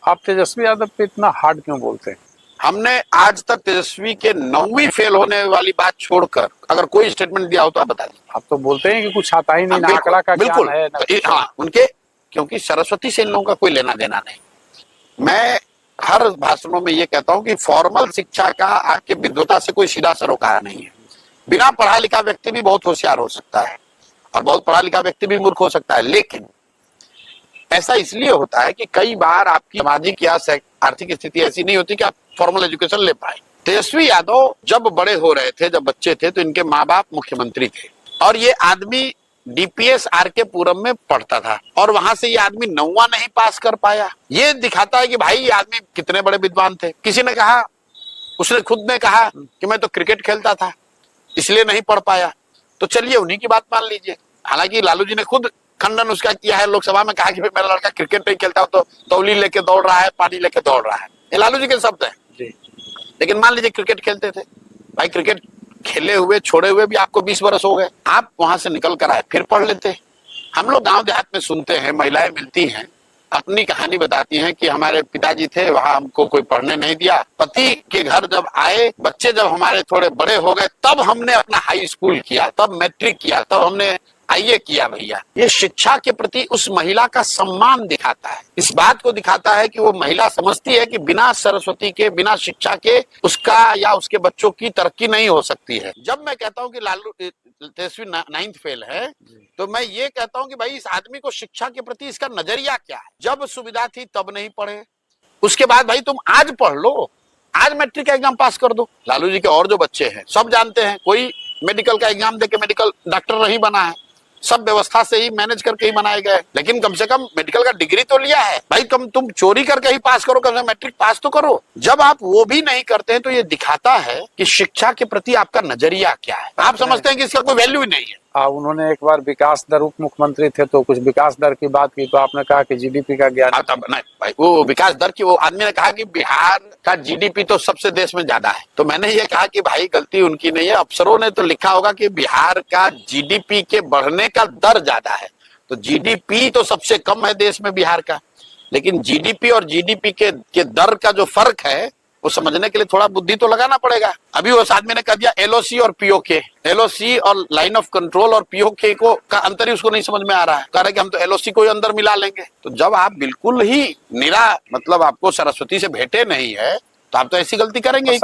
आप तेजस्वी यादव पे इतना हार्ड क्यों बोलते हैं? हमने आज तक तेजस्वी के 9वीं फेल होने वाली बात छोड़कर अगर कोई स्टेटमेंट दिया हो तो आप बता दीजिए। आप तो बोलते हैं कि कुछ आता ही नहीं, ना बिल्कुल, आंकड़ा का बिल्कुल। ज्ञान है ना कुछ। हाँ, उनके क्योंकि सरस्वती से इन लोगों का कोई लेना देना नहीं। मैं हर भाषणों में ये कहता हूं कि फॉर्मल शिक्षा का आपके विद्वता से कोई सीधा सरोकार नहीं है। बिना पढ़ा लिखा व्यक्ति भी बहुत होशियार हो सकता है और बहुत पढ़ा लिखा व्यक्ति भी मूर्ख हो सकता है, लेकिन ऐसा इसलिए होता है कि कई बार आपकी सामाजिक या आर्थिक स्थिति ऐसी नहीं होती कि आप फॉर्मल एजुकेशन ले पाए। तेजस्वी यादव जब बड़े हो रहे थे, जब बच्चे थे, तो इनके माँ बाप मुख्यमंत्री थे और ये आदमी डीपीएस आरके पुरम में पढ़ता था और वहां से ये आदमी 9वां नहीं पास कर पाया। ये दिखाता है कि भाई ये आदमी कितने बड़े विद्वान थे। किसी ने कहा, उसने खुद ने कहा कि मैं तो क्रिकेट खेलता था इसलिए नहीं पढ़ पाया, तो चलिए उन्हीं की बात मान लीजिए। हालांकि लालू जी ने खुद खंडन उसका किया है, लोकसभा में कहा कि मेरा लड़का क्रिकेट नहीं खेलता तो तौली लेके दौड़ रहा है, पानी लेके दौड़ रहा है। ये लालू जी के शब्द हैं। लेकिन मान लीजिए क्रिकेट खेलते थे, भाई क्रिकेट खेले हुए छोड़े हुए भी आपको 20 बरस हो गए, आप वहां से निकल कर आए फिर पढ़ लेते। हम लोग गांव देहात में सुनते हैं, महिलाएं मिलती हैं, अपनी कहानी बताती हैं कि हमारे पिताजी थे, वहां हमको कोई पढ़ने नहीं दिया। पति के घर जब आए, बच्चे जब हमारे थोड़े बड़े हो गए, तब हमने अपना हाई स्कूल किया, तब मैट्रिक किया, तब हमने आइए किया। भैया, ये शिक्षा के प्रति उस महिला का सम्मान दिखाता है, इस बात को दिखाता है कि वो महिला समझती है कि बिना सरस्वती के, बिना शिक्षा के उसका या उसके बच्चों की तरक्की नहीं हो सकती है। जब मैं कहता हूँ कि लालू तेजस्वी 9th फेल है, तो मैं ये कहता हूँ कि भाई इस आदमी को शिक्षा के प्रति इसका नजरिया क्या है। जब सुविधा थी तब नहीं पढ़े, उसके बाद भाई तुम आज पढ़ लो, आज मैट्रिक का एग्जाम पास कर दो। लालू जी के और जो बच्चे हैं सब जानते हैं, कोई मेडिकल का एग्जाम देके मेडिकल डॉक्टर नहीं बना है, सब व्यवस्था से ही मैनेज करके ही बनाए गए, लेकिन कम से कम मेडिकल का डिग्री तो लिया है। भाई तुम चोरी करके ही पास करो, कम से कम मैट्रिक पास तो करो। जब आप वो भी नहीं करते हैं तो ये दिखाता है कि शिक्षा के प्रति आपका नजरिया क्या है। आप समझते हैं कि इसका कोई वैल्यू ही नहीं है। उन्होंने एक बार विकास दर, उप मुख्यमंत्री थे तो कुछ विकास दर की बात की, तो आपने कहा कि जीडीपी का ज्ञान। नहीं भाई, वो विकास दर की, वो आदमी ने कहा कि बिहार का जीडीपी तो सबसे देश में ज्यादा है, तो मैंने ये कहा कि भाई गलती उनकी नहीं है, अफसरों ने तो लिखा होगा कि बिहार का जीडीपी के बढ़ने का दर ज्यादा है, तो जीडीपी तो सबसे कम है देश में बिहार का, लेकिन जीडीपी और जीडीपी के दर का जो फर्क है वो समझने के लिए थोड़ा बुद्धि तो लगाना पड़ेगा। अभी उस आदमी ने कह दिया एलओसी और पीओके, एलओसी और लाइन ऑफ कंट्रोल और पीओके को का अंतर ही उसको नहीं समझ में आ रहा है। कह रहा है कि हम तो एलओसी को ही अंदर मिला लेंगे। तो जब आप बिल्कुल ही निरा, मतलब आपको सरस्वती से भेंटे नहीं है, तो आप तो ऐसी गलती करेंगे ही।